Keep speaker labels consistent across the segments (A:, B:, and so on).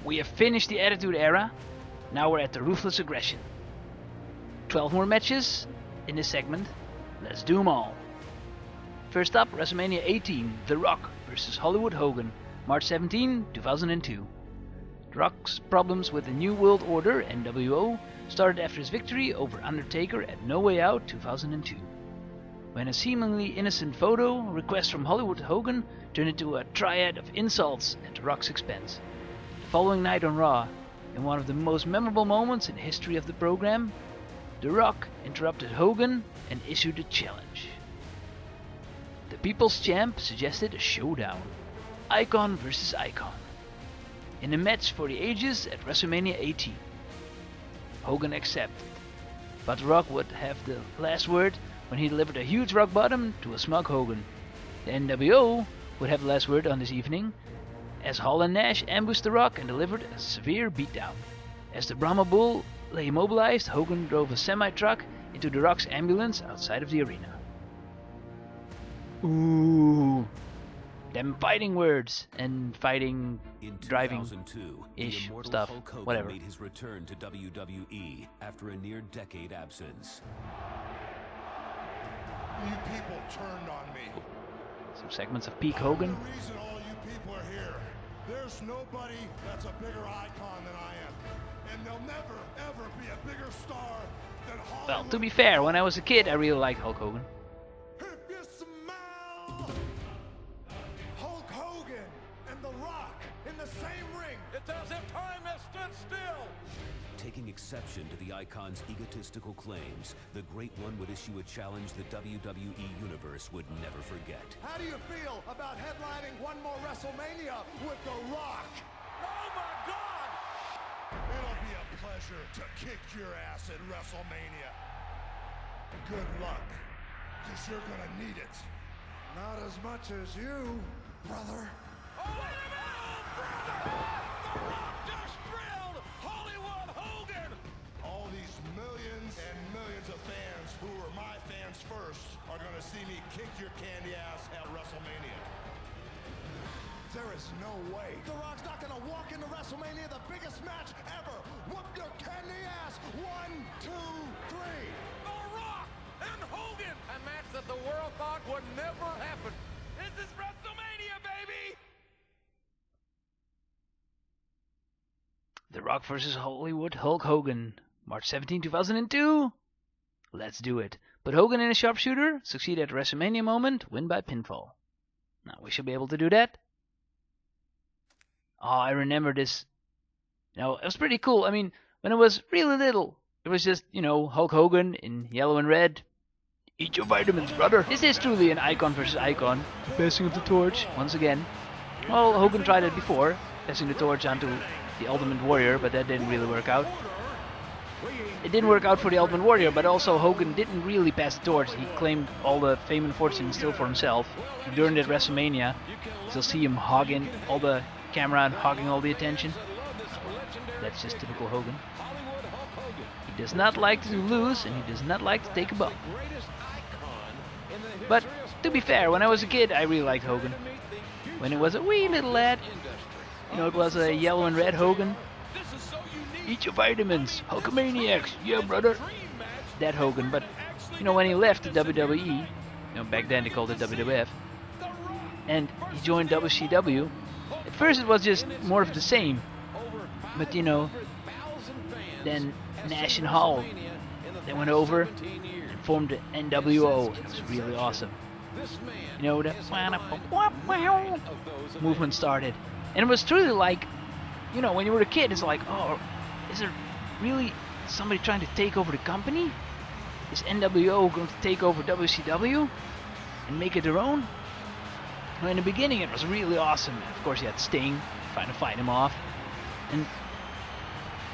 A: We have finished the Attitude Era. Now we're at the Ruthless Aggression. 12 more matches in this segment. Let's do them all. First up, WrestleMania 18, The Rock vs. Hollywood Hogan, March 17, 2002. The Rock's problems with the New World Order, NWO, started after his victory over Undertaker at No Way Out 2002. When a seemingly innocent photo request from Hollywood Hogan turned into a triad of insults at The Rock's expense. The following night on Raw, in one of the most memorable moments in the history of the program, The Rock interrupted Hogan and issued a challenge. The People's Champ suggested a showdown, icon versus icon, in a match for the ages at WrestleMania 18. Hogan accepted, but The Rock would have the last word when he delivered a huge rock bottom to a smug Hogan. The NWO would have the last word on this evening, as Hall and Nash ambushed The Rock and delivered a severe beatdown. As the Brahma Bull lay immobilized, Hogan drove a semi-truck into The Rock's ambulance outside of the arena. Ooh, them fighting words and fighting, driving ish stuff,
B: Hulk Hogan
A: whatever.
B: made his return to WWE after a near-decade absence.
C: You people turned on me.
A: Some segments of peak Hogan.
C: I'm the reason all you people are here. There's nobody that's a bigger icon than I am. And there'll never, ever be a bigger star than Hollywood.
A: Well, to be fair, when I was a kid, I really liked Hulk Hogan.
C: If you smell Hulk Hogan and The Rock in the same ring, it's as if time has stood still.
B: Taking exception to the icon's egotistical claims, the Great One would issue a challenge the WWE Universe would never forget.
C: How do you feel about headlining one more WrestleMania with The Rock? Oh my God! It'll be a pleasure to kick your ass at WrestleMania. Good luck, because you're gonna need it. Not as much as you, brother. Oh, brother! The Rock just drilled Hollywood Hogan! All these millions and millions of fans who were my fans first are gonna see me kick your candy ass at WrestleMania. There is no way The Rock's not gonna walk into WrestleMania, the biggest match ever. Whoop your candy ass. 1, 2, 3. The Rock and Hogan.
D: A match that the world thought would never happen. This is WrestleMania, baby!
A: The Rock vs. Hollywood Hulk Hogan, March 17, 2002. Let's do it. But Hogan in a sharpshooter, succeed at a WrestleMania moment, win by pinfall. Now we should be able to do that. Oh, I remember this. You know, it was pretty cool. I mean, when I was really little, it was just, you know, Hulk Hogan in yellow and red. Eat your vitamins, brother. This is truly an icon versus icon. Passing of the torch, once again. Well, Hogan tried it before, passing the torch onto the Ultimate Warrior, but that didn't really work out. It didn't work out for the Ultimate Warrior, but also Hogan didn't really pass the torch. He claimed all the fame and fortune still for himself. During that WrestleMania, you'll see him hogging all the camera and hogging all the attention. That's just typical Hogan. He does not like to lose, and he does not like to take a bump. But to be fair, when I was a kid, I really liked Hogan. When he was a wee little lad, you know, it was a yellow and red Hogan. Eat your vitamins, Hulkamaniacs, yeah, brother. That Hogan, but you know, when he left the WWE, you know, back then they called it WWF, and he joined WCW. At first, it was just more of the same, but you know, then Nash and Hall, they went over and formed the NWO. It was really awesome. You know, the movement started, and it was truly like, you know, when you were a kid, it's like, oh, is there really somebody trying to take over the company? Is NWO going to take over WCW and make it their own? Well, in the beginning, it was really awesome. Of course, you had Sting trying to fight him off, and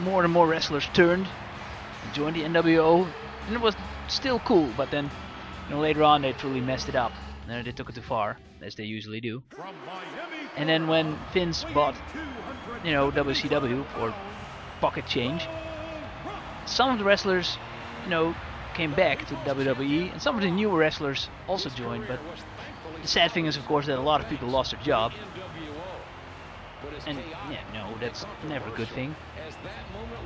A: more wrestlers turned and joined the NWO, and it was still cool. But then, you know, later on, they truly messed it up. And they took it too far, as they usually do. And then when Vince bought, you know, WCW for pocket change, some of the wrestlers, you know, came back to WWE, and some of the newer wrestlers also joined. But the sad thing is, of course, that a lot of people lost their job. And yeah, no, that's never a good thing.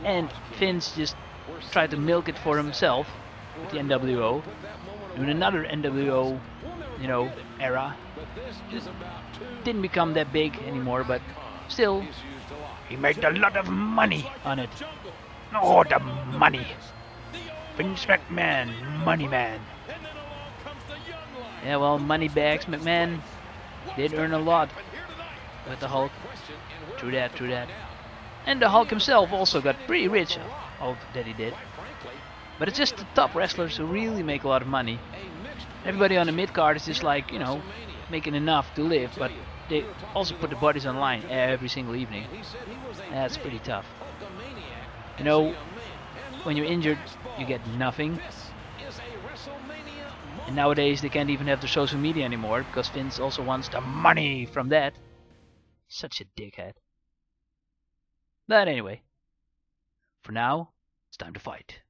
A: And Vince just tried to milk it for himself with the NWO, doing another NWO, you know, era. Just didn't become that big anymore, but still, he made a lot of money on it. Oh, the money! Vince McMahon, money man. Yeah, well, money bags, McMahon did earn a lot with the Hulk. True that, true that. And the Hulk himself also got pretty rich of that he did. But it's just the top wrestlers who really make a lot of money. Everybody on the mid-card is just like, you know, making enough to live, but they also put the bodies on line every single evening. That's pretty tough. You know, when you're injured, you get nothing. And nowadays they can't even have the social media anymore, because Vince also wants the money from that. Such a dickhead. But anyway, for now, it's time to fight.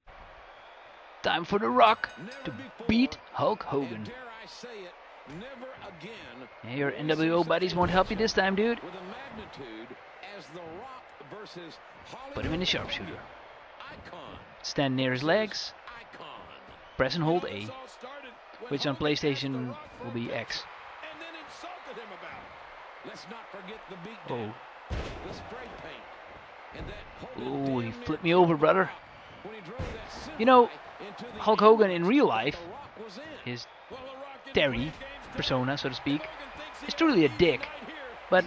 A: Time for The Rock to beat Hulk Hogan. Yeah, your NWO buddies won't help you this time, dude. Put him in the sharpshooter. Stand near his legs. Press and hold A, which on PlayStation will be X. Oh. Oh, he flipped me over, brother. You know, Hulk Hogan in real life, his Terry persona, so to speak, is truly a dick. But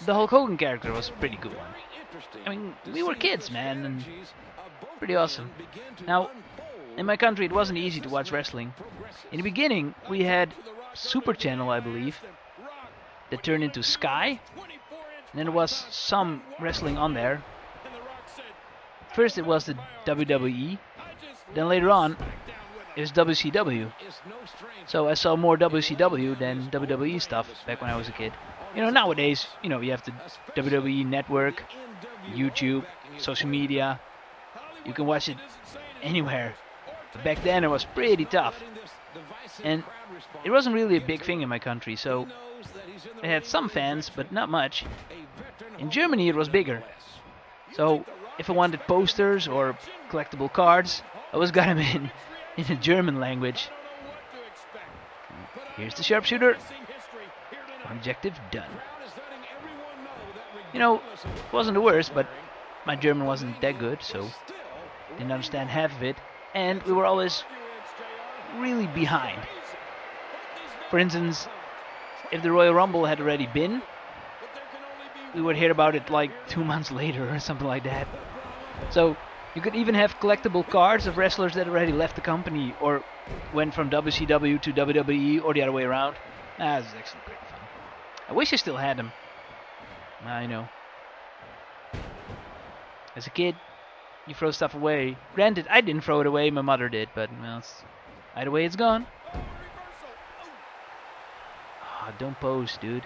A: the Hulk Hogan character was a pretty good one. I mean, we were kids, man, and pretty awesome. Now, in my country, it wasn't easy to watch wrestling. In the beginning, we had Super Channel, I believe, that turned into Sky. And then there was some wrestling on there. First it was the WWE. Then later on, it was WCW. So I saw more WCW than WWE stuff back when I was a kid. You know, nowadays, you know, you have the WWE Network, YouTube, social media. You can watch it anywhere. But back then it was pretty tough. And it wasn't really a big thing in my country, so it had some fans, but not much. In Germany it was bigger. So if I wanted posters or collectible cards, I always got them in the German language. Here's the sharpshooter. Objective done. You know, it wasn't the worst, but my German wasn't that good, so didn't understand half of it. And we were always really behind. For instance, if the Royal Rumble had already been, we would hear about it like 2 months later or something like that. So you could even have collectible cards of wrestlers that already left the company or went from WCW to WWE or the other way around. That was actually pretty fun. I wish I still had them. I know. As a kid, you throw stuff away. Granted, I didn't throw it away, my mother did, but well, either way it's gone. Oh, don't pose, dude.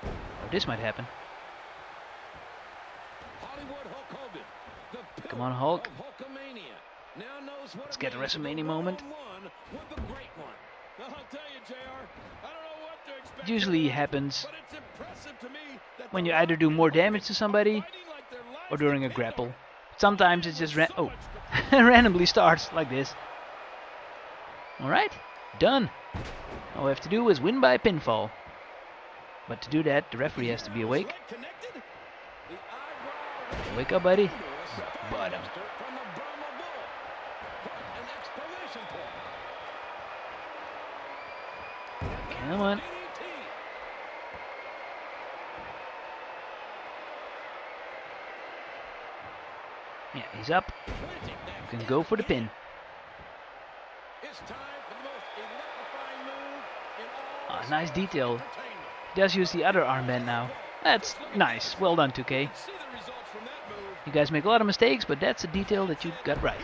A: Oh, this might happen. Come on, Hulk. Let's get the WrestleMania moment. It usually happens when you either do more damage to somebody or during a grapple. Sometimes it just randomly starts like this. Alright, done. All we have to do is win by pinfall. But to do that, the referee has to be awake. Wake up, buddy. Bottom. Come on. Yeah, he's up. You can go for the pin. Oh, nice detail. He does use the other armband now. That's nice. Well done, 2K. You guys make a lot of mistakes, but that's a detail that you got right.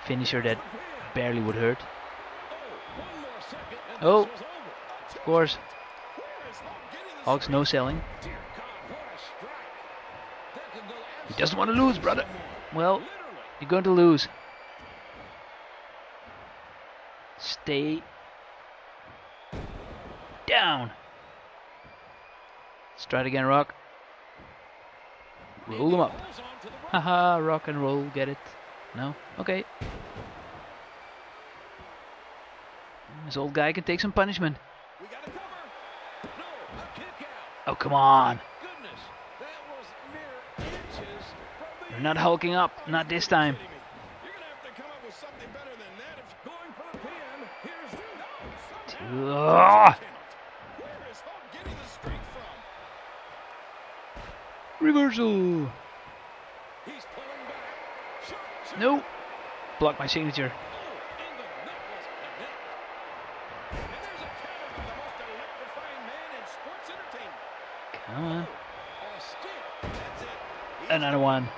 A: Finisher that barely would hurt. Oh, of course. Hulk's no selling. He doesn't want to lose, brother. Well, you're going to lose. Stay down. Let's try it again, Rock. Roll him up. Haha, rock and roll, get it? No? Okay. This old guy can take some punishment. Oh, come on. They're not hulking up, not this time. Reversal. No. Block my signature. Come on. Another one.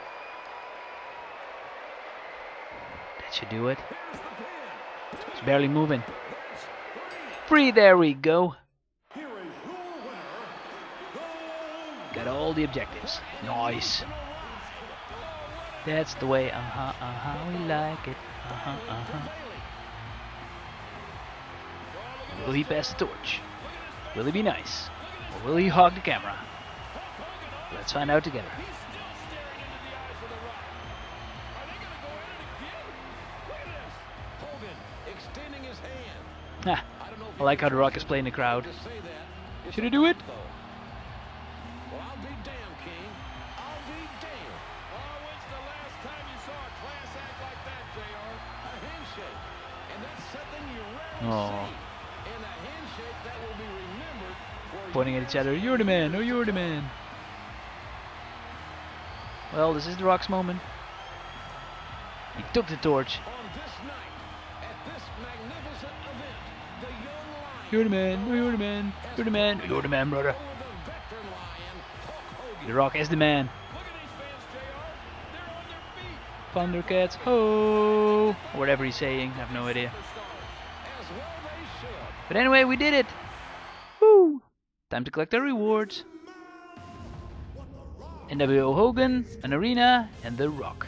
A: That should do it. It's barely moving. 3, there we go. Got all the objectives. Nice. That's the way, we like it. Will he pass the torch? Will he be nice? Or will he hog the camera? Let's find out together. Ah, I like how The Rock is playing the crowd. Should I do it? Oh. Pointing at each other, you're the man, oh you're the man. Well, this is The Rock's moment. He took the torch. You're the man, oh you're the man, you're the man, you're the man, brother. The Rock is the man. Thundercats, ho! Whatever he's saying, I have no idea. But anyway, we did it! Woo! Time to collect our rewards. NWO Hogan, an arena, and The Rock.